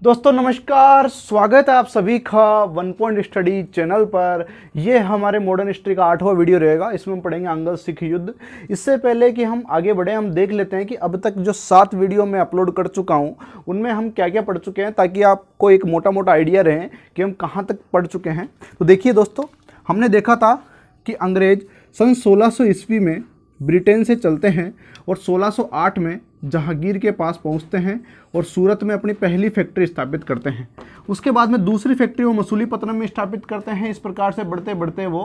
दोस्तों नमस्कार, स्वागत है आप सभी का वन पॉइंट स्टडी चैनल पर। ये हमारे मॉडर्न हिस्ट्री का 8वां वीडियो रहेगा। इसमें हम पढ़ेंगे अंगद सिख युद्ध। इससे पहले कि हम आगे बढ़े, हम देख लेते हैं कि अब तक जो 7 वीडियो मैं अपलोड कर चुका हूँ उनमें हम क्या क्या पढ़ चुके हैं, ताकि आपको एक मोटा मोटा आइडिया रहे कि हम कहाँ तक पढ़ चुके हैं। तो देखिए दोस्तों, हमने देखा था कि अंग्रेज सन 1600 ईस्वी में ब्रिटेन से चलते हैं और 1608 में जहांगीर के पास पहुंचते हैं और सूरत में अपनी पहली फैक्ट्री स्थापित करते हैं। उसके बाद में दूसरी फैक्ट्री वो मसूलीपट्टनम में स्थापित करते हैं। इस प्रकार से बढ़ते बढ़ते वो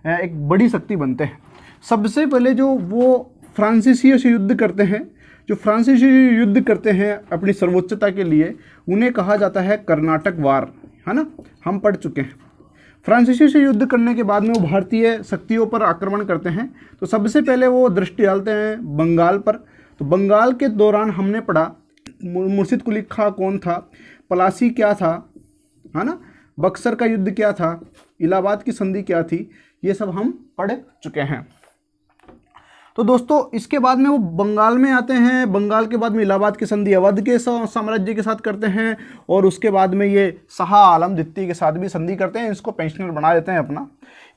एक बड़ी शक्ति बनते हैं। सबसे पहले जो वो फ्रांसीसियों से युद्ध करते हैं, जो फ्रांसीसी युद्ध करते हैं अपनी सर्वोच्चता के लिए, उन्हें कहा जाता है कर्नाटक वार, है ना, हम पढ़ चुके हैं। फ्रांसीसी से युद्ध करने के बाद में वो भारतीय शक्तियों पर आक्रमण करते हैं। तो सबसे पहले वो दृष्टि डालते हैं बंगाल पर। तो बंगाल के दौरान हमने पढ़ा मुर्शिद कुली खां कौन था, पलासी क्या था, है ना, बक्सर का युद्ध क्या था, इलाहाबाद की संधि क्या थी, ये सब हम पढ़ चुके हैं। तो दोस्तों इसके बाद में वो बंगाल में आते हैं। बंगाल के बाद में इलाहाबाद की संधि अवध के साम्राज्य के साथ करते हैं और उसके बाद में ये शाह आलम द्वितीय के साथ भी संधि करते हैं। इसको पेंशनर बना देते हैं अपना।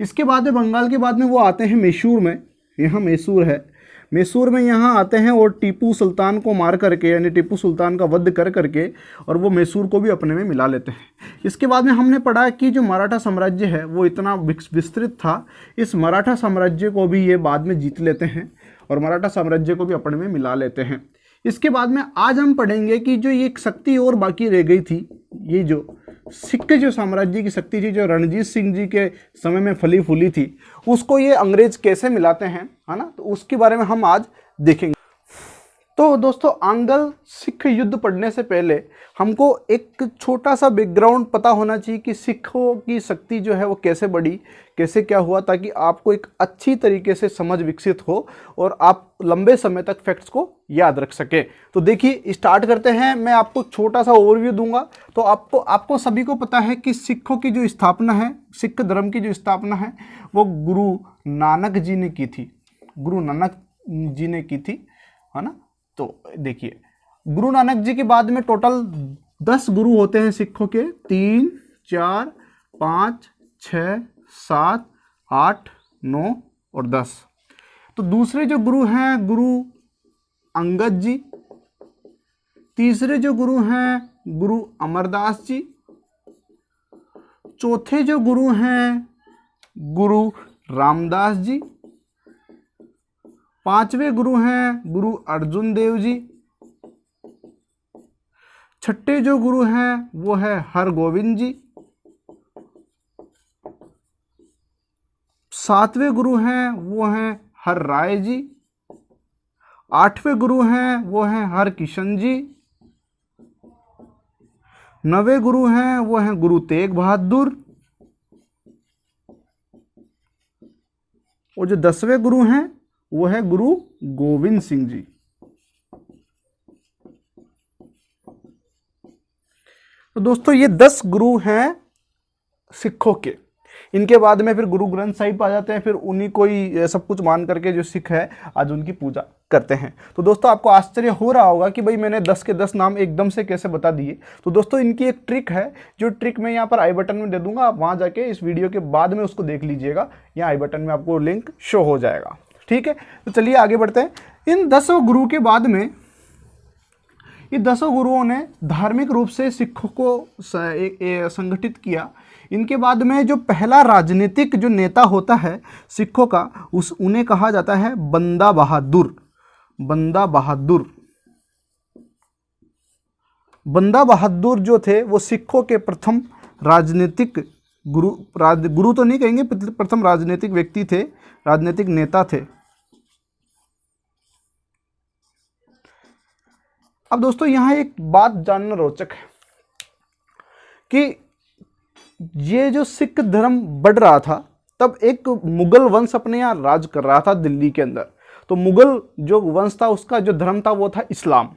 इसके बाद में बंगाल के बाद में वो आते हैं मैसूर में। यहाँ मैसूर है, मैसूर में यहाँ आते हैं और टीपू सुल्तान को मार करके, यानी टीपू सुल्तान का वध कर करके, और वो मैसूर को भी अपने में मिला लेते हैं। इसके बाद में हमने पढ़ा कि जो मराठा साम्राज्य है वो इतना विस्तृत था, इस मराठा साम्राज्य को भी ये बाद में जीत लेते हैं और मराठा साम्राज्य को भी अपने में मिला लेते हैं। इसके बाद में आज हम पढ़ेंगे कि जो ये एक शक्ति और बाकी रह गई थी, ये जो सिख जो साम्राज्य की शक्ति थी, जो रणजीत सिंह जी के समय में फली फूली थी, उसको ये अंग्रेज कैसे मिलाते हैं, है ना, तो उसके बारे में हम आज देखेंगे। तो दोस्तों आंग्ल सिख युद्ध पढ़ने से पहले हमको एक छोटा सा बैकग्राउंड पता होना चाहिए कि सिखों की शक्ति जो है वो कैसे बढ़ी, कैसे क्या हुआ, ताकि आपको एक अच्छी तरीके से समझ विकसित हो और आप लंबे समय तक फैक्ट्स को याद रख सके। तो देखिए स्टार्ट करते हैं। मैं आपको छोटा सा ओवरव्यू दूंगा। तो आपको सभी को पता है कि सिखों की जो स्थापना है, सिख धर्म की जो स्थापना है, वो गुरु नानक जी ने की थी। गुरु नानक जी ने की थी, है ना। तो देखिए गुरु नानक जी के बाद में टोटल 10 गुरु होते हैं सिखों के। 3, 4, 5, 6, 7, 8, 9 और 10। तो दूसरे जो गुरु हैं गुरु अंगद जी। तीसरे जो गुरु हैं गुरु अमरदास जी। चौथे जो गुरु हैं गुरु रामदास जी। 5वें गुरु हैं गुरु अर्जुन देव जी। 6ठे जो गुरु हैं वो है हरगोविंद जी। 7वें गुरु हैं वो हैं हर राय जी। 8वें गुरु हैं वो हैं हर किशन जी। 9वें गुरु हैं वो हैं गुरु तेग बहादुर। और जो 10वें गुरु हैं वो है गुरु गोविंद सिंह जी। तो दोस्तों ये 10 गुरु हैं सिखों के। इनके बाद में फिर गुरु ग्रंथ साहिब आ जाते हैं। फिर उन्हीं को ही सब कुछ मान करके जो सिख है आज उनकी पूजा करते हैं। तो दोस्तों आपको आश्चर्य हो रहा होगा कि भाई मैंने 10 के 10 नाम एकदम से कैसे बता दिए। तो दोस्तों इनकी एक ट्रिक है, जो ट्रिक मैं यहाँ पर आई बटन में दे दूंगा। आप वहाँ जाके इस वीडियो के बाद में उसको देख लीजिएगा। यहाँ आई बटन में आपको लिंक शो हो जाएगा, ठीक है। तो चलिए आगे बढ़ते हैं। इन 10 गुरु के बाद में ये 10 गुरुओं ने धार्मिक रूप से सिखों को संगठित किया। इनके बाद में जो पहला राजनीतिक जो नेता होता है सिखों का, उन्हें कहा जाता है बंदा बहादुर। बंदा बहादुर, बंदा बहादुर जो थे वो सिखों के प्रथम राजनीतिक गुरु तो नहीं कहेंगे, प्रथम राजनीतिक व्यक्ति थे, राजनीतिक नेता थे। अब दोस्तों यहाँ एक बात जानना रोचक है कि ये जो सिख धर्म बढ़ रहा था, तब एक मुगल वंश अपने यहाँ राज कर रहा था दिल्ली के अंदर। तो मुगल जो वंश था उसका जो धर्म था वो था इस्लाम।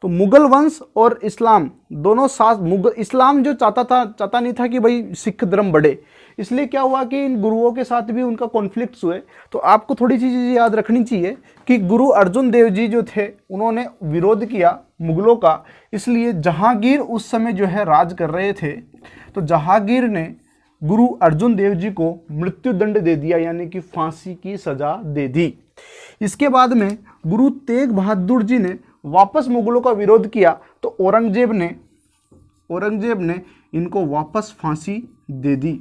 तो मुगल वंश और इस्लाम दोनों साथ, इस्लाम जो चाहता नहीं था कि भाई सिख धर्म बढ़े, इसलिए क्या हुआ कि इन गुरुओं के साथ भी उनका कॉन्फ्लिक्ट्स हुए। तो आपको थोड़ी सी चीज़ याद रखनी चाहिए कि गुरु अर्जुन देव जी जो थे उन्होंने विरोध किया मुगलों का, इसलिए जहांगीर उस समय जो है राज कर रहे थे। तो जहांगीर ने गुरु अर्जुन देव जी को मृत्युदंड दे दिया, यानी कि फांसी की सजा दे दी। इसके बाद में गुरु तेग बहादुर जी ने वापस मुगलों का विरोध किया, तो औरंगजेब ने इनको वापस फांसी दे दी।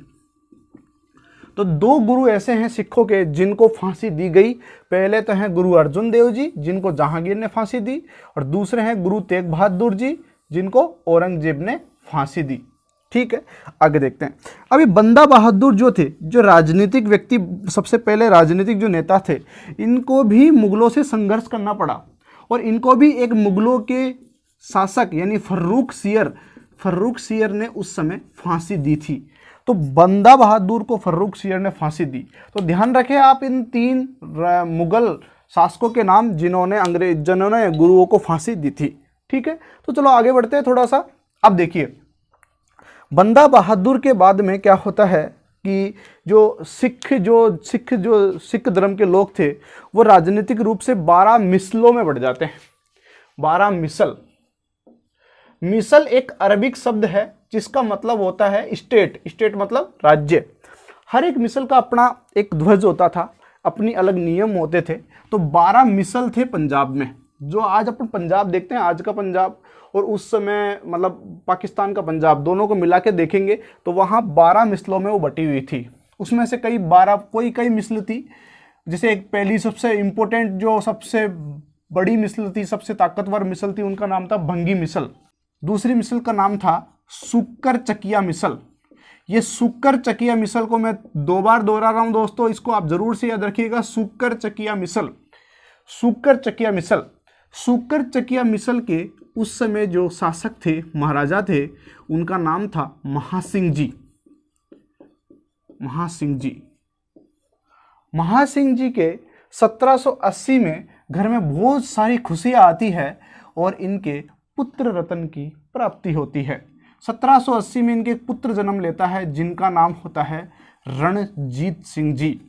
तो दो गुरु ऐसे हैं सिखों के जिनको फांसी दी गई। पहले तो हैं गुरु अर्जुन देव जी जिनको जहांगीर ने फांसी दी, और दूसरे हैं गुरु तेग बहादुर जी जिनको औरंगजेब ने फांसी दी। ठीक है, आगे देखते हैं। अभी बंदा बहादुर जो थे, जो राजनीतिक व्यक्ति, सबसे पहले राजनीतिक जो नेता थे, इनको भी मुगलों से संघर्ष करना पड़ा, और इनको भी एक मुगलों के शासक यानी फर्रुख सियर ने उस समय फांसी दी थी। तो बंदा बहादुर को फर्रुख सियर ने फांसी दी। तो ध्यान रखें आप इन 3 मुगल शासकों के नाम जिन्होंने गुरुओं को फांसी दी थी। ठीक है, तो चलो आगे बढ़ते हैं थोड़ा सा। अब देखिए, बंदा बहादुर के बाद में क्या होता है कि जो सिख धर्म के लोग थे, वो राजनीतिक रूप से 12 मिसलों में बढ़ जाते हैं। 12 मिसल एक अरबिक शब्द है जिसका मतलब होता है स्टेट मतलब राज्य। हर एक मिसल का अपना एक ध्वज होता था, अपनी अलग नियम होते थे। तो 12 मिसल थे पंजाब में। जो आज अपन पंजाब देखते हैं, आज का पंजाब और उस समय मतलब पाकिस्तान का पंजाब, दोनों को मिला के देखेंगे तो वहाँ 12 मिसलों में वो बटी हुई थी। उसमें से कई मिसल थी। जैसे एक पहली सबसे इम्पोर्टेंट जो सबसे बड़ी मिसल थी, सबसे ताकतवर मिसल थी, उनका नाम था भंगी मिसल। दूसरी मिसल का नाम था सुक्कर चकिया मिसल। ये सुक्कर चकिया मिसल को मैं 2 बार दोहरा रहा हूँ दोस्तों, इसको आप जरूर से याद रखिएगा। सुक्कर चकिया मिसल के उस समय जो शासक थे, महाराजा थे, उनका नाम था महासिंह जी के 1780 में घर में बहुत सारी खुशियां आती है और इनके पुत्र रत्न की प्राप्ति होती है। 1780 में इनके एक पुत्र जन्म लेता है जिनका नाम होता है रणजीत सिंह जी।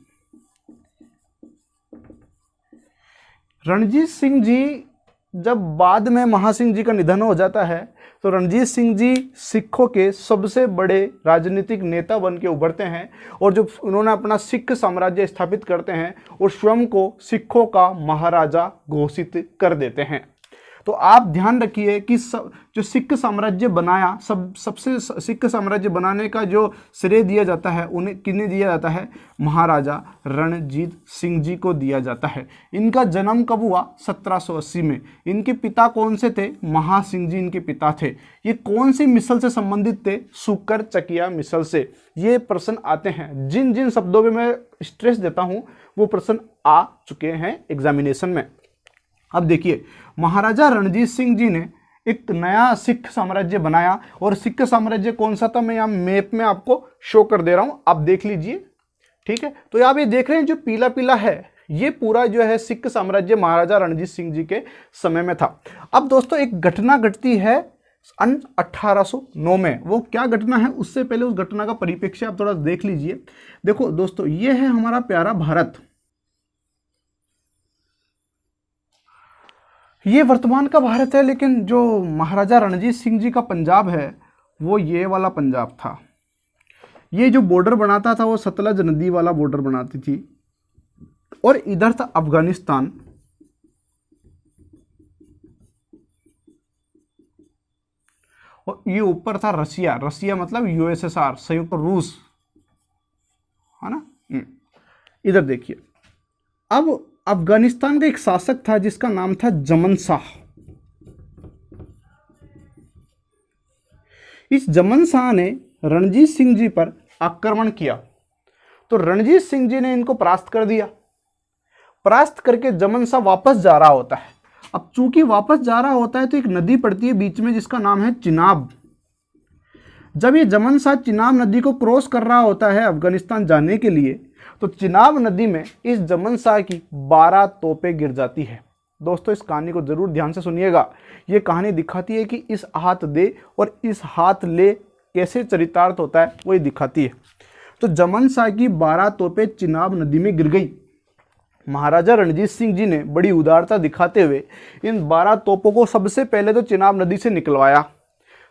रणजीत सिंह जी जब बाद में महासिंह जी का निधन हो जाता है, तो रणजीत सिंह जी सिखों के सबसे बड़े राजनीतिक नेता बन के उभरते हैं, और जो उन्होंने अपना सिख साम्राज्य स्थापित करते हैं और स्वयं को सिखों का महाराजा घोषित कर देते हैं। तो आप ध्यान रखिए कि जो सिख साम्राज्य बनाया, सबसे सिख साम्राज्य बनाने का जो श्रेय दिया जाता है, उन्हें किन्हें दिया जाता है? महाराजा रणजीत सिंह जी को दिया जाता है। इनका जन्म कब हुआ? 1780 में। इनके पिता कौन से थे? महासिंह जी इनके पिता थे। ये कौन सी मिसल से संबंधित थे? सुक्कर चकिया मिसल से। ये प्रश्न आते हैं, जिन जिन शब्दों पे मैं स्ट्रेस देता हूं वो प्रश्न आ चुके हैं एग्जामिनेशन में। अब देखिए, महाराजा रणजीत सिंह जी ने एक नया सिख साम्राज्य बनाया, और सिख साम्राज्य कौन सा था मैं यहाँ मैप में आपको शो कर दे रहा हूँ, आप देख लीजिए। ठीक है, तो आप ये देख रहे हैं जो पीला पीला है, ये पूरा जो है सिख साम्राज्य महाराजा रणजीत सिंह जी के समय में था। अब दोस्तों एक घटना घटती है 1809 में। वो क्या घटना है, उससे पहले उस घटना का परिप्रेक्ष्य आप थोड़ा देख लीजिए। देखो दोस्तों, ये है हमारा प्यारा भारत, ये वर्तमान का भारत है, लेकिन जो महाराजा रणजीत सिंह जी का पंजाब है वो ये वाला पंजाब था। ये जो बॉर्डर बनाता था वो सतलज नदी वाला बॉर्डर बनाती थी, और इधर था अफगानिस्तान, और ये ऊपर था रसिया मतलब यूएसएसआर, संयुक्त रूस, है ना। इधर देखिए, अब अफगानिस्तान का एक शासक था जिसका नाम था जमन शाह। इस जमन शाह ने रणजीत सिंह जी पर आक्रमण किया, तो रणजीत सिंह जी ने इनको परास्त कर दिया। परास्त करके जमन शाह वापस जा रहा होता है। अब चूंकि वापस जा रहा होता है तो एक नदी पड़ती है बीच में जिसका नाम है चिनाब। जब ये जमन शाह चिनाब नदी को क्रॉस कर रहा होता है अफगानिस्तान जाने के लिए, तो चिनाब नदी में इस जमन शाह की 12 तोपें गिर जाती है। दोस्तों इस कहानी को जरूर ध्यान से सुनिएगा। ये कहानी दिखाती है कि इस हाथ दे और इस हाथ ले कैसे चरितार्थ होता है, वही दिखाती है। तो जमन शाह की 12 तोपें चिनाब नदी में गिर गई। महाराजा रणजीत सिंह जी ने बड़ी उदारता दिखाते हुए इन 12 तोपों को सबसे पहले तो चिनाब नदी से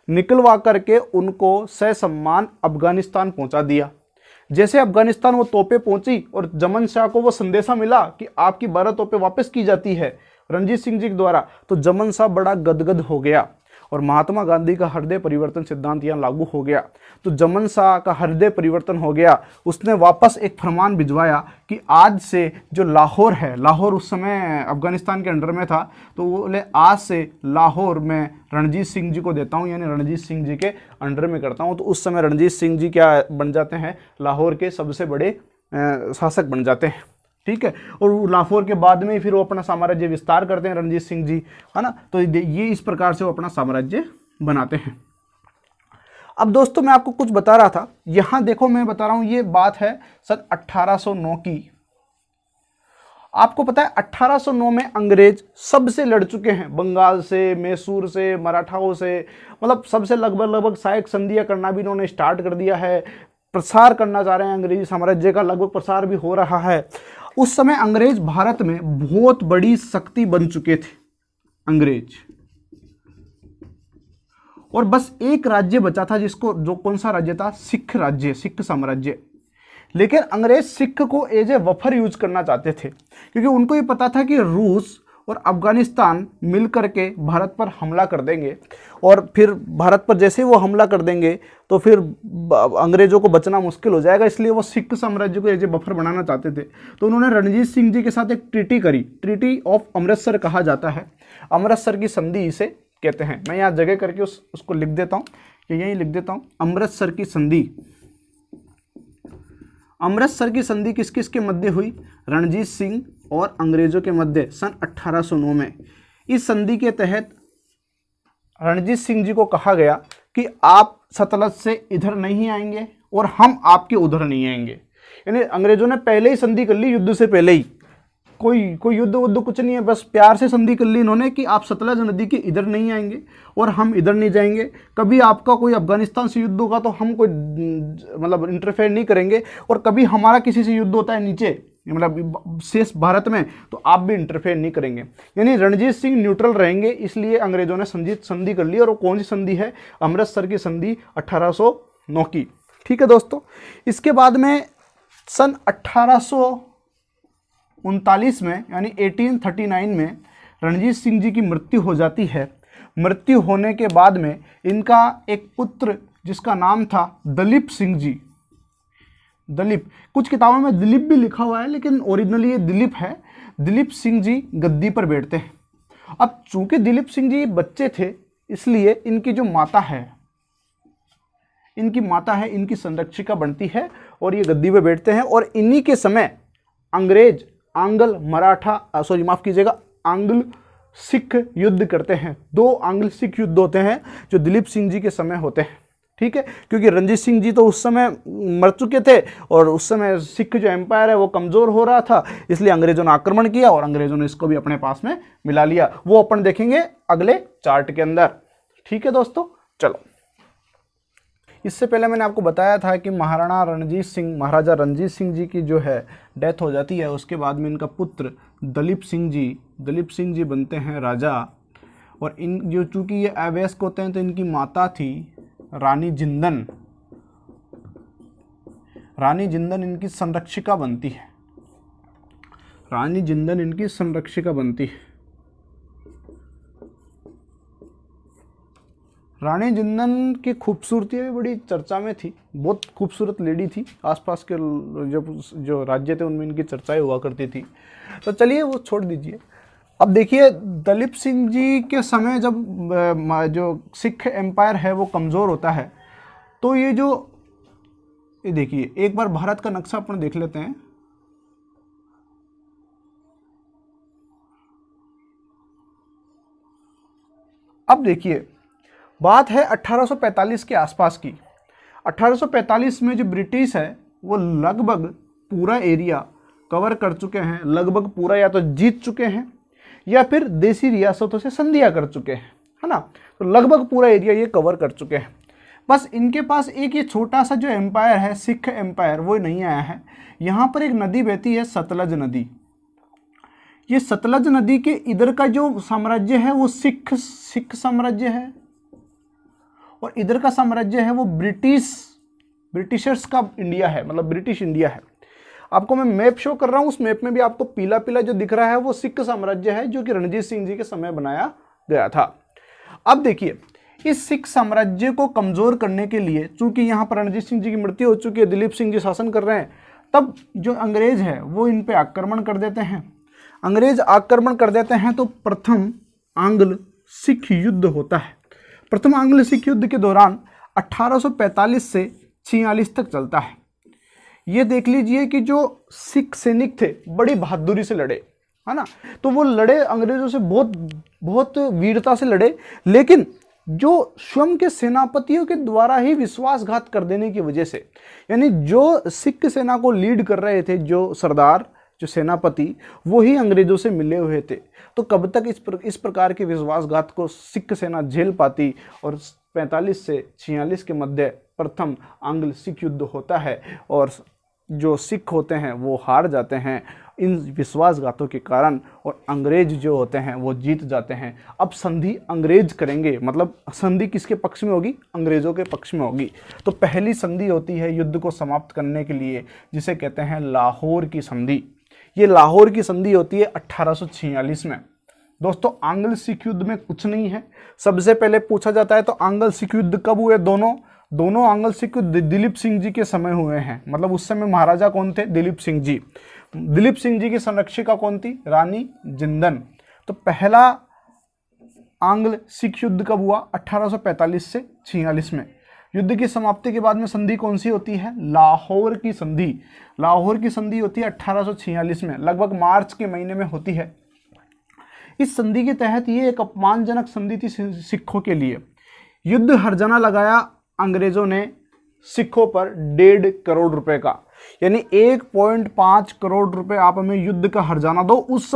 निकलवा करके उनको ससम्मान अफगानिस्तान पहुंचा दिया। जैसे अफगानिस्तान वो तोपें पहुंची और जमन शाह को वो संदेशा मिला कि आपकी 12 तोपें वापस की जाती है रणजीत सिंह जी के द्वारा, तो जमन शाह बड़ा गदगद हो गया और महात्मा गांधी का हृदय परिवर्तन सिद्धांत यहाँ लागू हो गया। तो जमन शाह का हृदय परिवर्तन हो गया। उसने वापस एक फरमान भिजवाया कि आज से जो लाहौर है, लाहौर उस समय अफगानिस्तान के अंडर में था, तो वो बोले आज से लाहौर मैं रणजीत सिंह जी को देता हूँ, यानी रणजीत सिंह जी के अंडर में करता हूँ। तो उस समय रणजीत सिंह जी क्या बन जाते हैं, लाहौर के सबसे बड़े शासक बन जाते हैं। ठीक है, और लाहौर के बाद में फिर वो अपना साम्राज्य विस्तार करते हैं रणजीत सिंह जी, है ना। तो ये इस प्रकार से वो अपना साम्राज्य बनाते हैं। अब दोस्तों मैं आपको कुछ बता रहा था, यहां देखो मैं बता रहा हूं, ये बात है सन 1809 की। आपको पता है 1809 में अंग्रेज सबसे लड़ चुके हैं, बंगाल से, मैसूर से, मराठाओं से, मतलब सबसे लगभग सहायक संधियां करना भी इन्होंने स्टार्ट कर दिया है। प्रसार करना चाह रहे हैं अंग्रेजी साम्राज्य का, लगभग प्रसार भी हो रहा है। उस समय अंग्रेज भारत में बहुत बड़ी शक्ति बन चुके थे अंग्रेज, और बस एक राज्य बचा था जिसको, जो कौन सा राज्य था, सिख राज्य, सिख साम्राज्य। लेकिन अंग्रेज सिख को एज ए वफर यूज करना चाहते थे, क्योंकि उनको ये पता था कि रूस और अफगानिस्तान मिलकर के भारत पर हमला कर देंगे, और फिर भारत पर जैसे वो हमला कर देंगे तो फिर अंग्रेजों को बचना मुश्किल हो जाएगा। इसलिए वो सिख साम्राज्य को एज ए बफर बनाना चाहते थे। तो उन्होंने रणजीत सिंह जी के साथ एक ट्रीटी करी, ट्रीटी ऑफ अमृतसर कहा जाता है, अमृतसर की संधि इसे कहते हैं। मैं यहाँ जगह करके उसको लिख देता हूँ, यहीं लिख देता हूँ, अमृतसर की संधि। अमृतसर की संधि किस किस के मध्य हुई, रणजीत सिंह और अंग्रेजों के मध्य सन 1809 में। इस संधि के तहत रणजीत सिंह जी को कहा गया कि आप सतलज से इधर नहीं आएंगे और हम आपके उधर नहीं आएंगे। यानी अंग्रेजों ने पहले ही संधि कर ली, युद्ध से पहले ही, कोई युद्ध वुद्ध कुछ नहीं है, बस प्यार से संधि कर ली इन्होंने कि आप सतलज नदी के इधर नहीं आएंगे और हम इधर नहीं जाएंगे। कभी आपका कोई अफगानिस्तान से युद्ध होगा तो हम कोई मतलब इंटरफेयर नहीं करेंगे, और कभी हमारा किसी से युद्ध होता है नीचे, मतलब शेष भारत में, तो आप भी इंटरफेयर नहीं करेंगे। यानी रणजीत सिंह न्यूट्रल रहेंगे, इसलिए अंग्रेजों ने संधि कर ली। और वो कौन सी संधि है, अमृतसर की संधि 1809 की। ठीक है दोस्तों, इसके बाद में सन 1839 में यानी 1839 में रणजीत सिंह जी की मृत्यु हो जाती है। मृत्यु होने के बाद में इनका एक पुत्र जिसका नाम था दलीप सिंह जी, दिलीप, कुछ किताबों में दिलीप भी लिखा हुआ है लेकिन ओरिजिनली ये दिलीप है, दिलीप सिंह जी गद्दी पर बैठते हैं। अब चूंकि दिलीप सिंह जी बच्चे थे, इसलिए इनकी जो माता है, इनकी संरक्षिका बनती है और ये गद्दी पर बैठते हैं। और इन्हीं के समय अंग्रेज आंग्ल सिख युद्ध करते हैं। 2 आंग्ल सिख युद्ध होते हैं जो दिलीप सिंह जी के समय होते हैं। ठीक है, क्योंकि रणजीत सिंह जी तो उस समय मर चुके थे और उस समय सिख जो एम्पायर है वो कमज़ोर हो रहा था, इसलिए अंग्रेजों ने आक्रमण किया और अंग्रेजों ने इसको भी अपने पास में मिला लिया। वो अपन देखेंगे अगले चार्ट के अंदर। ठीक है दोस्तों, चलो। इससे पहले मैंने आपको बताया था कि महाराजा रणजीत सिंह जी की जो है डेथ हो जाती है। उसके बाद में इनका पुत्र दलीप सिंह जी बनते हैं राजा। और इन जो चूँकि ये अवयस्क होते हैं तो इनकी माता थी रानी जिंदन इनकी संरक्षिका बनती है। रानी जिंदन की खूबसूरती भी बड़ी चर्चा में थी, बहुत खूबसूरत लेडी थी। आसपास के जो राज्य थे उनमें इनकी चर्चाएं हुआ करती थी। तो चलिए वो छोड़ दीजिए। अब देखिए दलीप सिंह जी के समय जब जो सिख एम्पायर है वो कमज़ोर होता है, तो ये देखिए एक बार भारत का नक्शा अपन देख लेते हैं। अब देखिए बात है 1845 के आसपास की। 1845 में जो ब्रिटिश है वो लगभग पूरा एरिया कवर कर चुके हैं, लगभग पूरा या तो जीत चुके हैं या फिर देसी रियासतों से संधियां कर चुके हैं, है ना। तो लगभग पूरा एरिया ये कवर कर चुके हैं। बस इनके पास एक ये छोटा सा जो एम्पायर है, सिख एम्पायर, वो नहीं आया है। यहाँ पर एक नदी बहती है, सतलज नदी। ये सतलज नदी के इधर का जो साम्राज्य है वो सिख साम्राज्य है, और इधर का साम्राज्य है वो ब्रिटिशर्स का इंडिया है, मतलब ब्रिटिश इंडिया है। आपको मैं मैप शो कर रहा हूं, उस मैप में भी आपको पीला पीला जो दिख रहा है वो सिख साम्राज्य है, जो कि रणजीत सिंह जी के समय बनाया गया था। अब देखिए, इस सिख साम्राज्य को कमजोर करने के लिए, चूंकि यहां पर रणजीत सिंह जी की मृत्यु हो चुकी है, दिलीप सिंह जी शासन कर रहे हैं, तब जो अंग्रेज है वो इन पे आक्रमण कर देते हैं। अंग्रेज आक्रमण कर देते हैं तो प्रथम आंग्ल सिख युद्ध होता है। प्रथम आंग्ल सिख युद्ध के दौरान 1845 से 46 तक चलता है। ये देख लीजिए कि जो सिख सैनिक थे बड़ी बहादुरी से लड़े, है ना, तो वो लड़े अंग्रेजों से बहुत वीरता से लड़े, लेकिन जो स्वयं के सेनापतियों के द्वारा ही विश्वासघात कर देने की वजह से, यानी जो सिख सेना को लीड कर रहे थे, जो सरदार, जो सेनापति, वो ही अंग्रेजों से मिले हुए थे। तो कब तक इस प्रकार के विश्वासघात को सिख सेना झेल पाती, और 45 से 46 के मध्य प्रथम आंग्ल सिख युद्ध होता है, और जो सिख होते हैं वो हार जाते हैं इन विश्वासघातों के कारण, और अंग्रेज जो होते हैं वो जीत जाते हैं। अब संधि अंग्रेज करेंगे, मतलब संधि किसके पक्ष में होगी? अंग्रेजों के पक्ष में होगी। तो पहली संधि होती है युद्ध को समाप्त करने के लिए, जिसे कहते हैं लाहौर की संधि। ये लाहौर की संधि होती है 1846 में। दोस्तों, आंग्ल सिख युद्ध में कुछ नहीं है। सबसे पहले पूछा जाता है तो आंग्ल सिख युद्ध कब हुए? दोनों आंग्ल सिख युद्ध दिलीप सिंह जी के समय हुए हैं। मतलब उस समय महाराजा कौन थे? दिलीप सिंह जी। दिलीप सिंह जी की संरक्षिका कौन थी? रानी जिंदन। तो पहला आंग्ल सिख युद्ध कब हुआ? 1845 से 46 में। युद्ध की समाप्ति के बाद में संधि कौन सी होती है? लाहौर की संधि। लाहौर की संधि होती है 1846 में, लगभग मार्च के महीने में होती है। इस संधि के तहत ये एक अपमानजनक संधि थी सिखों के लिए। युद्ध हर्जाना लगाया अंग्रेजों ने सिखों पर 1.5 करोड़ रुपए का, यानी 1.5 करोड़ रुपए आप हमें युद्ध का हर्जाना दो। उस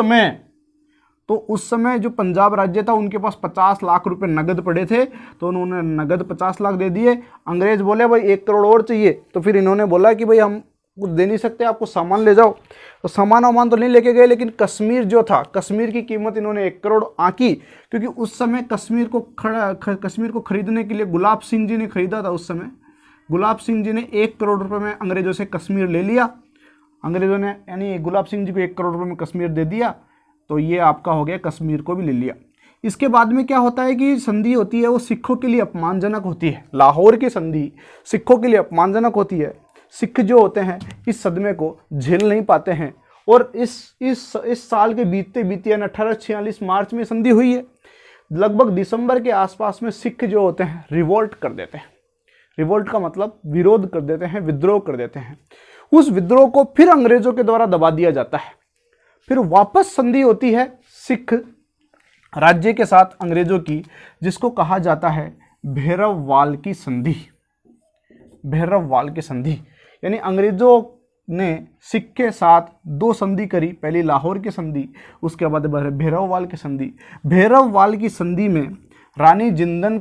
समय जो पंजाब राज्य था उनके पास 50 लाख रुपए नगद पड़े थे, तो उन्होंने नगद 50 लाख दे दिए। अंग्रेज बोले भाई 1 करोड़ और चाहिए, तो फिर इन्होंने बोला कि भाई हम कुछ दे नहीं सकते, आपको सामान ले जाओ। तो सामान तो नहीं लेके गए, लेकिन कश्मीर जो था, कश्मीर की कीमत इन्होंने 1 करोड़ आंकी, क्योंकि उस समय कश्मीर को खरीदने के लिए गुलाब सिंह जी ने खरीदा था। उस समय गुलाब सिंह जी ने 1 करोड़ रुपए में अंग्रेजों से कश्मीर ले लिया। अंग्रेजों ने यानी गुलाब सिंह जी को 1 करोड़ रुपए में कश्मीर दे दिया, तो ये आपका हो गया, कश्मीर को भी ले लिया। इसके बाद में क्या होता है कि संधि होती है वो सिखों के लिए अपमानजनक होती है। लाहौर की संधि सिखों के लिए अपमानजनक होती है। सिख जो होते हैं इस सदमे को झेल नहीं पाते हैं, और इस साल के बीतते यानी 1846 मार्च में संधि हुई है। लगभग दिसंबर के आसपास में सिख जो होते हैं रिवोल्ट कर देते हैं। रिवोल्ट का मतलब विरोध कर देते हैं, विद्रोह कर देते हैं। उस विद्रोह को फिर अंग्रेजों के द्वारा दबा दिया जाता है। फिर वापस संधि होती है सिख राज्य के साथ अंग्रेजों की, जिसको कहा जाता है भैरववाल की संधि। भैरववाल की संधि यानी अंग्रेजों ने सिख के साथ 2 संधि करी, पहली लाहौर की संधि, उसके बाद भैरववाल की संधि। भैरववाल की संधि में रानी जिंदन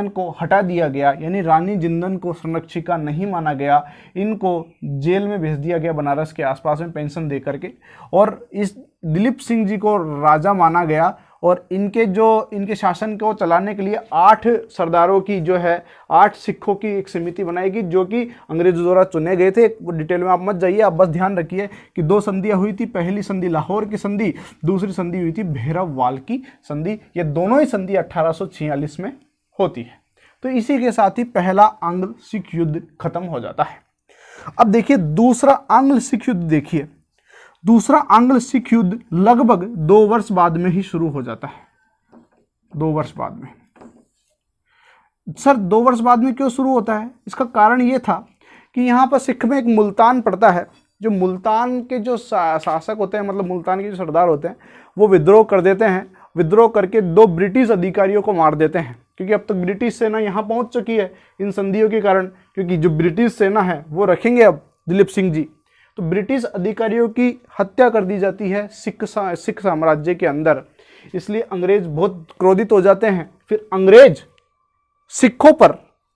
को हटा दिया गया, यानी रानी जिंदन को संरक्षिका नहीं माना गया। इनको जेल में भेज दिया गया बनारस के आसपास में पेंशन दे करके, और इस दिलीप सिंह जी को राजा माना गया। और इनके शासन को चलाने के लिए 8 सरदारों की 8 सिखों की एक समिति बनाएगी, जो कि अंग्रेजों द्वारा चुने गए थे। डिटेल में आप मत जाइए, आप बस ध्यान रखिए कि 2 संधियां हुई थी। पहली संधि लाहौर की संधि, दूसरी संधि हुई थी भैरववाल की संधि। ये दोनों ही संधि 1846 में होती है। तो इसी के साथ ही पहला आंग्ल सिख युद्ध खत्म हो जाता है। अब देखिए दूसरा आंग्ल सिख युद्ध। देखिए दूसरा आंग्ल सिख युद्ध लगभग 2 वर्ष बाद में ही शुरू हो जाता है। 2 वर्ष बाद में। सर 2 वर्ष बाद में क्यों शुरू होता है? इसका कारण ये था कि यहाँ पर सिख में एक मुल्तान पड़ता है। जो मुल्तान के जो शासक होते हैं, मतलब मुल्तान के जो सरदार होते हैं, वो विद्रोह कर देते हैं। विद्रोह करके 2 ब्रिटिश अधिकारियों को मार देते हैं, क्योंकि अब तक ब्रिटिश सेना यहाँ पहुँच चुकी है इन संधियों के कारण। क्योंकि जो ब्रिटिश सेना है वो रखेंगे अब दिलीप सिंह जी, तो ब्रिटिश अधिकारियों की हत्या कर दी जाती है सिख साम्राज्य के अंदर। इसलिए अंग्रेज बहुत क्रोधित हो जाते हैं। फिर अंग्रेज सिखों पर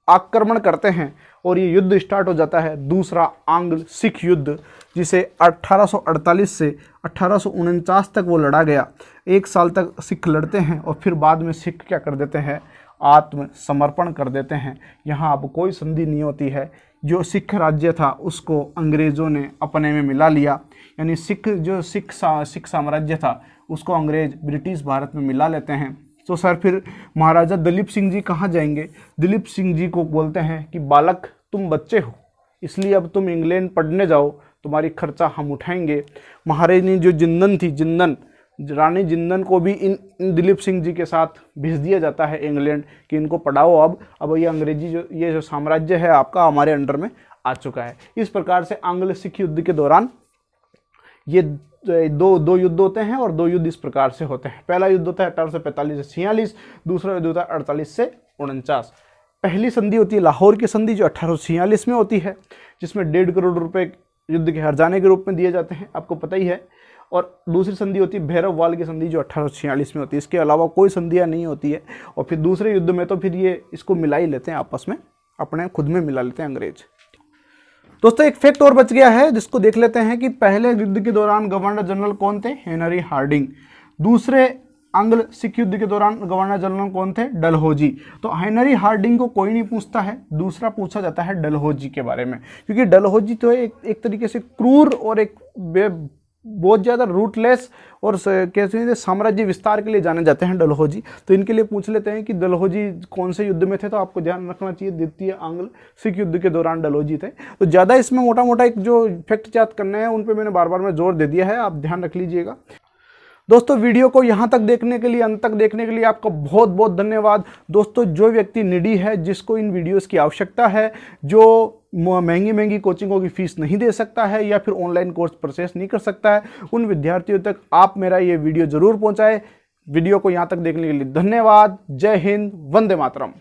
आक्रमण करते हैं और ये युद्ध स्टार्ट हो जाता है, दूसरा आंग्ल सिख युद्ध, जिसे 1848 से 1849 तक वो लड़ा गया। 1 साल तक सिख लड़ते हैं और फिर बाद में सिख क्या कर देते हैं, आत्मसमर्पण कर देते हैं। यहाँ अब कोई संधि नहीं होती है। जो सिख राज्य था उसको अंग्रेज़ों ने अपने में मिला लिया, यानी सिख साम्राज्य था उसको अंग्रेज ब्रिटिश भारत में मिला लेते हैं। तो सर फिर महाराजा दलीप सिंह जी कहाँ जाएंगे? दलीप सिंह जी को बोलते हैं कि बालक तुम बच्चे हो, इसलिए अब तुम इंग्लैंड पढ़ने जाओ, तुम्हारी खर्चा हम उठाएंगे। महारानी जो जिंदन थी, रानी जिंदन को भी इन दिलीप सिंह जी के साथ भेज दिया जाता है इंग्लैंड कि इनको पढ़ाओ। अब ये अंग्रेजी ये जो साम्राज्य है आपका हमारे अंडर में आ चुका है। इस प्रकार से आंग्ल सिख युद्ध के दौरान ये दो युद्ध होते हैं और 2 युद्ध इस प्रकार से होते हैं। पहला युद्ध होता है 1845 से 46, दूसरा युद्ध होता है 48 से 49। पहली संधि होती है लाहौर की संधि जो 1846 में होती है, जिसमें 1.5 करोड़ रुपए युद्ध के हर्जाने के रूप में दिए जाते हैं, आपको पता ही है। और दूसरी संधि होती है भैरववाल की संधि जो 1846 में होती है। इसके अलावा कोई संधियाँ नहीं होती है। और फिर दूसरे युद्ध में तो फिर ये इसको मिला ही लेते हैं आपस में, अपने खुद में मिला लेते हैं अंग्रेज। दोस्तों एक फैक्ट और बच गया है जिसको देख लेते हैं कि पहले युद्ध के दौरान गवर्नर जनरल कौन थे? Henry Hardinge. दूसरे आंग्ल सिख युद्ध के दौरान गवर्नर जनरल कौन थे? डलहौजी। तो हेनरी हार्डिंग को कोई नहीं पूछता है, दूसरा पूछा जाता है डलहौजी के बारे में, क्योंकि डलहौजी तो एक तरीके से क्रूर और एक बहुत ज़्यादा रूटलेस और कैसे साम्राज्य विस्तार के लिए जाने जाते हैं डलहौजी। तो इनके लिए पूछ लेते हैं कि डलहौजी कौन से युद्ध में थे? तो आपको ध्यान रखना चाहिए द्वितीय आंग्ल सिख युद्ध के दौरान डलहौजी थे। तो ज़्यादा इसमें मोटा मोटा एक जो फैक्ट याद करने हैं उन पे मैंने बार बार में जोर दे दिया है, आप ध्यान रख लीजिएगा। दोस्तों वीडियो को यहाँ तक देखने के लिए, अंत तक देखने के लिए आपका बहुत बहुत धन्यवाद। दोस्तों जो व्यक्ति निडी है, जिसको इन वीडियोस की आवश्यकता है, जो महंगी कोचिंगों की फीस नहीं दे सकता है या फिर ऑनलाइन कोर्स परचेस नहीं कर सकता है, उन विद्यार्थियों तक आप मेरा ये वीडियो ज़रूर पहुँचाएं। वीडियो को यहाँ तक देखने के लिए धन्यवाद। जय हिंद, वंदे मातरम।